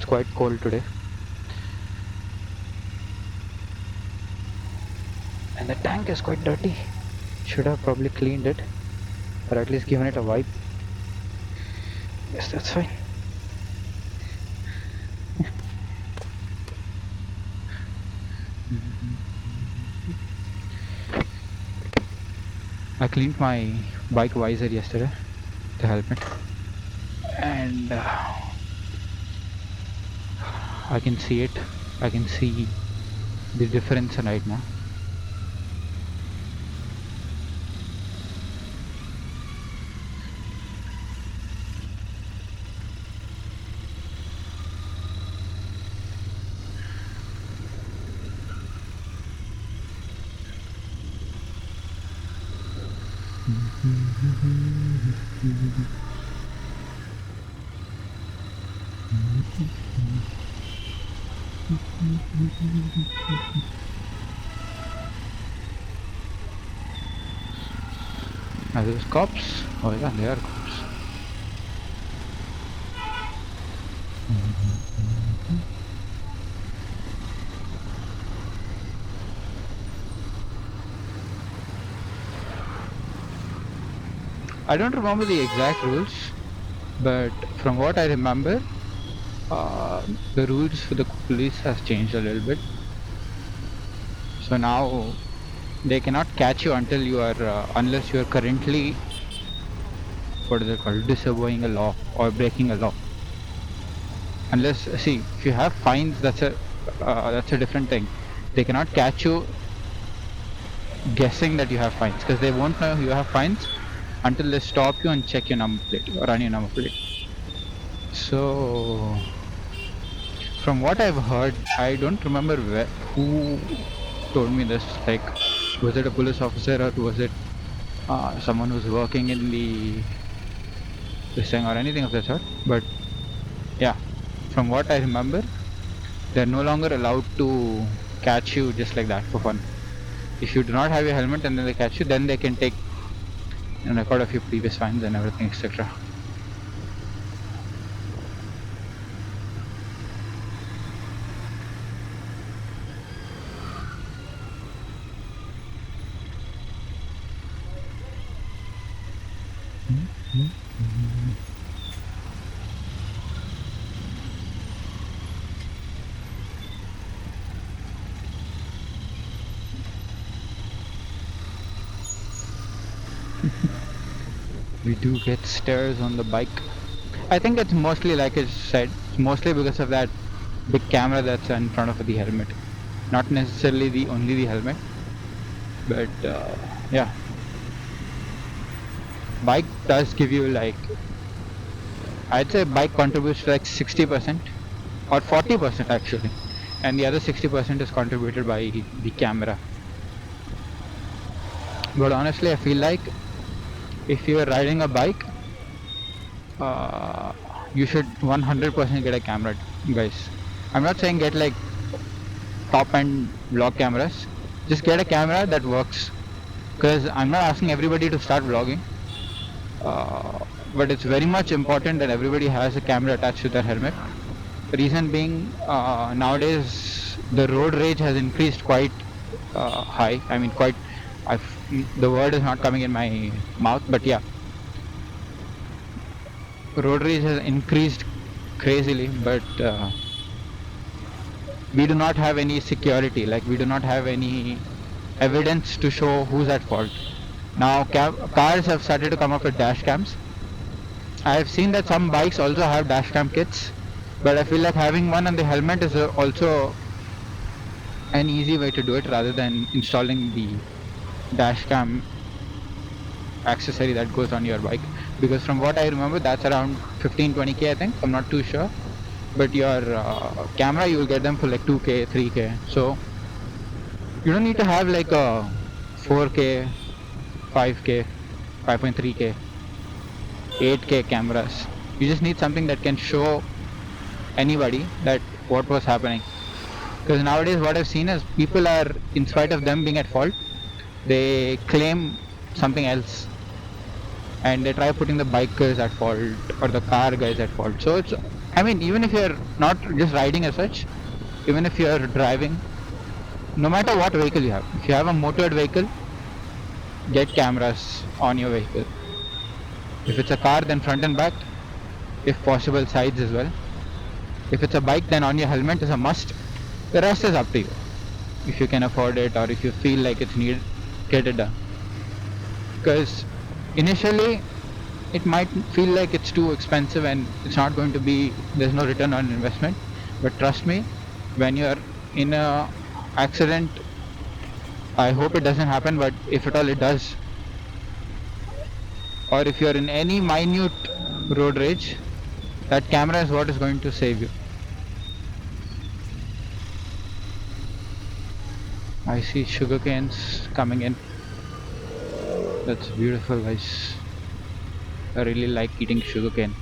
quite cold today. And the tank is quite dirty. Should have probably cleaned it, or at least given it a wipe. Yes, that's fine. I cleaned my bike visor yesterday, the helmet, and I can see it. I can see the difference right now. Are those cops? Oh yeah, they are cops. I don't remember the exact rules, but from what I remember, the rules for the police has changed a little bit. So now they cannot catch you until you are, unless you are currently, what is it called, disobeying a law or breaking a law. Unless, see, if you have fines, that's a different thing. They cannot catch you guessing that you have fines, because they won't know you have fines until they stop you and check your number plate or run your number plate. So from what I've heard, I don't remember who told me this. Like, was it a police officer or was it someone who's working in this thing or anything of that sort? But yeah, from what I remember, they're no longer allowed to catch you just like that for fun. If you do not have your helmet and then they catch you, then they can take and record of your previous fines and everything, etc. We do get stairs on the bike. I think it's mostly, like I said, it's mostly because of that big camera that's in front of the helmet. Not necessarily only the helmet, but yeah. Bike does give you, like, I'd say bike contributes to like 60% or 40% actually, and the other 60% is contributed by the camera. But honestly, I feel like if you are riding a bike, you should 100% get a camera, guys. I'm not saying get like top end vlog cameras, just get a camera that works, because I'm not asking everybody to start vlogging, but it's very much important that everybody has a camera attached to their helmet. Reason being, nowadays the road rage has increased quite high. I mean, quite. The word is not coming in my mouth, but yeah, road rage has increased crazily. But we do not have any security. Like, we do not have any evidence to show who's at fault. Now, cars have started to come up with dash cams. I have seen that some bikes also have dash cam kits, but I feel like having one on the helmet is also an easy way to do it rather than installing the dash cam accessory that goes on your bike. Because from what I remember, that's around 15-20k, I think. I'm not too sure, but your camera, you will get them for like 2k, 3k. So you don't need to have like a 4k, 5k, 5.3k, 8k cameras. You just need something that can show anybody that what was happening. Because nowadays what I've seen is people are, in spite of them being at fault, they claim something else and they try putting the bike guys at fault or the car guys at fault. So it's I mean, even if you're not just riding as such, even if you're driving, no matter what vehicle you have, if you have a motored vehicle, get cameras on your vehicle. If it's a car, then front and back, if possible sides as well. If it's a bike, then on your helmet is a must. The rest is up to you. If you can afford it or if you feel like it's needed, get it done. Because initially it might feel like it's too expensive and it's not going to be, there's no return on investment. But trust me, when you're in a accident, I hope it doesn't happen, but if at all it does, or if you're in any minute road rage, that camera is what is going to save you. I see sugar canes coming in. That's beautiful, guys. I really like eating sugarcane.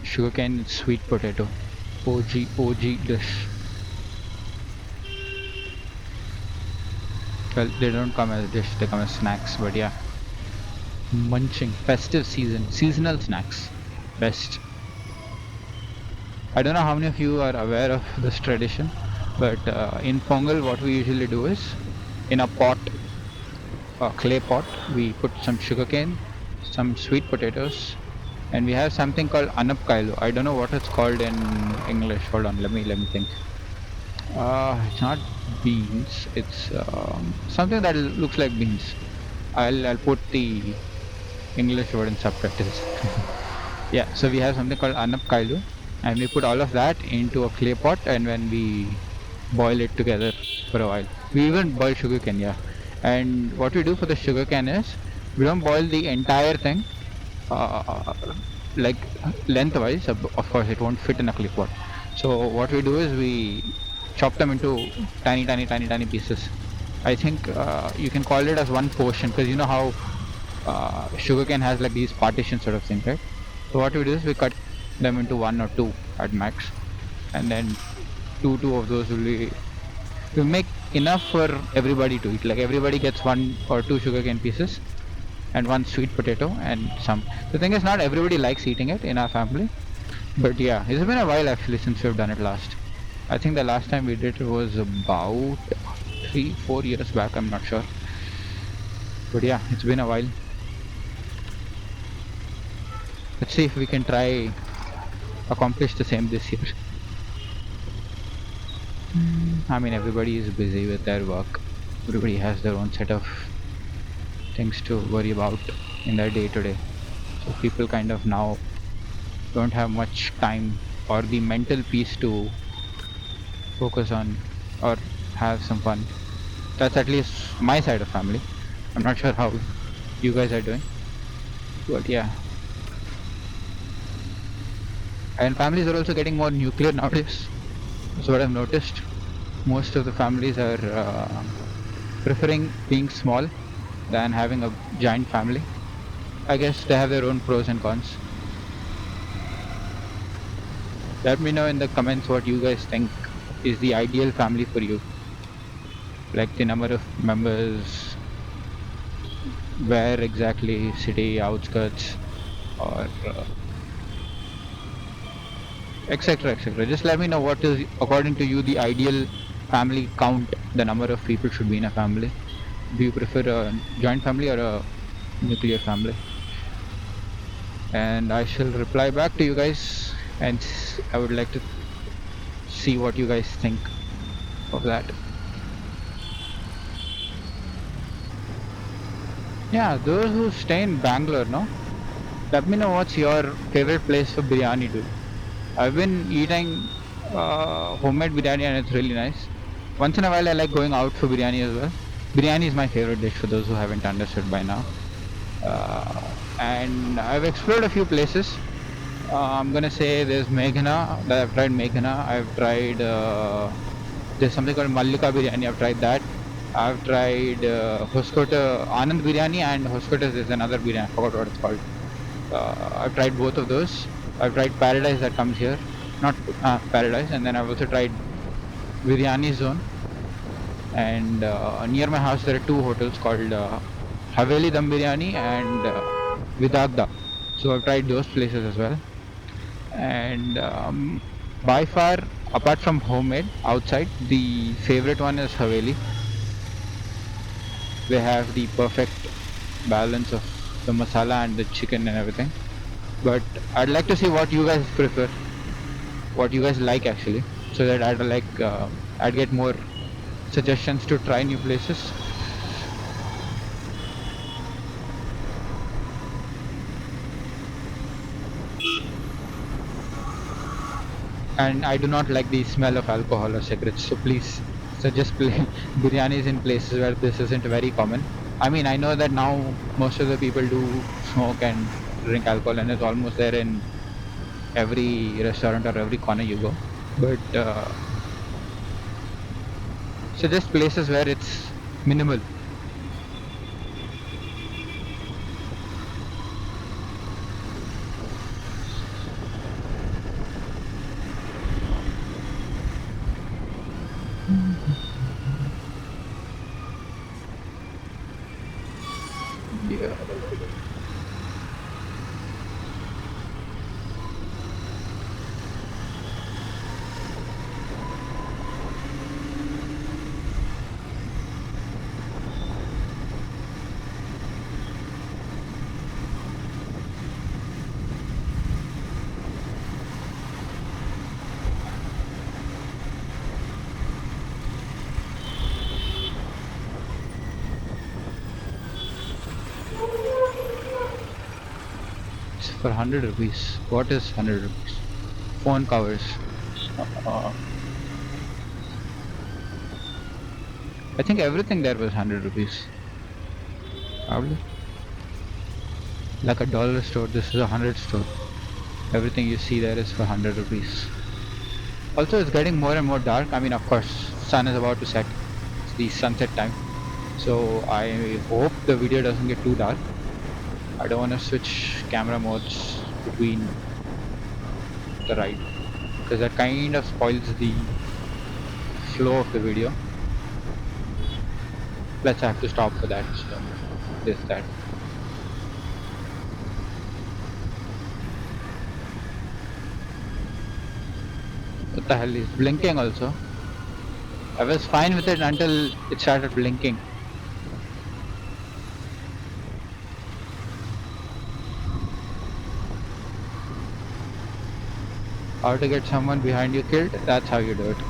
Sugarcane and sweet potato. OG dish. Well, they don't come as a dish, they come as snacks, but yeah. Munching. Festive season. Seasonal snacks. Best. I don't know how many of you are aware of this tradition, but in Pongal what we usually do is, in a pot, a clay pot, we put some sugarcane, some sweet potatoes, and we have something called anapkailu. I don't know what it's called in English. Hold on, let me think. It's not beans. It's something that looks like beans. I'll put the English word in subtitles. Yeah, so we have something called anapkailu, and we put all of that into a clay pot, and when we boil it together for a while, we even boil sugarcane. Yeah, and what we do for the sugarcane is, we don't boil the entire thing like lengthwise. Of course it won't fit in a clay pot, so what we do is we chop them into tiny pieces. I think you can call it as one portion, because you know how sugarcane has like these partitions sort of thing, right? So what we do is we cut them into one or two at max, and then two of those will make enough for everybody to eat. Like everybody gets one or two sugarcane pieces and one sweet potato and some. The thing is, not everybody likes eating it in our family, but yeah, it's been a while actually since we've done it last. I think the last time we did it was about 3-4 years back, I'm not sure, but yeah, it's been a while. Let's see if we can try accomplish the same this year. I mean, everybody is busy with their work. Everybody has their own set of things to worry about in their day to day. So people kind of now don't have much time or the mental peace to focus on or have some fun. That's at least my side of family. I'm not sure how you guys are doing, but yeah. And families are also getting more nuclear nowadays. That's what I've noticed. Most of the families are preferring being small than having a giant family. I guess they have their own pros and cons. Let me know in the comments what you guys think is the ideal family for you. Like the number of members, where exactly, city, outskirts, or etc, etc. Just let me know what is according to you the ideal family count, the number of people should be in a family. Do you prefer a joint family or a nuclear family? And I shall reply back to you guys, and I would like to see what you guys think of that. Yeah, those who stay in Bangalore, no? Let me know what's your favorite place for biryani, dude. I've been eating homemade biryani and it's really nice. Once in a while I like going out for biryani as well. Biryani is my favorite dish for those who haven't understood by now. And I've explored a few places. I'm gonna say there's Meghna, I've tried Meghna. I've tried, there's something called Mallika biryani, I've tried that. I've tried Hoskota, Anand biryani, and Hoskota is another biryani, I forgot what it's called. I've tried both of those. I've tried Paradise that comes here, not Paradise, and then I've also tried Biryani Zone. And near my house there are two hotels called Haveli Dum Biryani and Vidagda. So I've tried those places as well. And by far, apart from homemade outside, the favorite one is Haveli. They have the perfect balance of the masala and the chicken and everything. But I'd like to see what you guys prefer, what you guys like actually, so that I'd get more suggestions to try new places. And I do not like the smell of alcohol or cigarettes, so please suggest biryanis in places where this isn't very common. I mean, I know that now most of the people do smoke and drink alcohol, and it's almost there in every restaurant or every corner you go. But suggest places where it's minimal. Yeah. It's for 100 rupees. What is 100 rupees? Phone covers. Uh, I think everything there was 100 rupees. Probably. Like a dollar store, this is a 100 store. Everything you see there is for 100 rupees. Also, it's getting more and more dark. I mean, of course, sun is about to set. It's the sunset time. So I hope the video doesn't get too dark. I don't want to switch camera modes between the ride, because that kind of spoils the flow of the video. Let's have to stop for that. So this that. What the hell is blinking also? I was fine with it until it started blinking. How to get someone behind you killed? That's how you do it.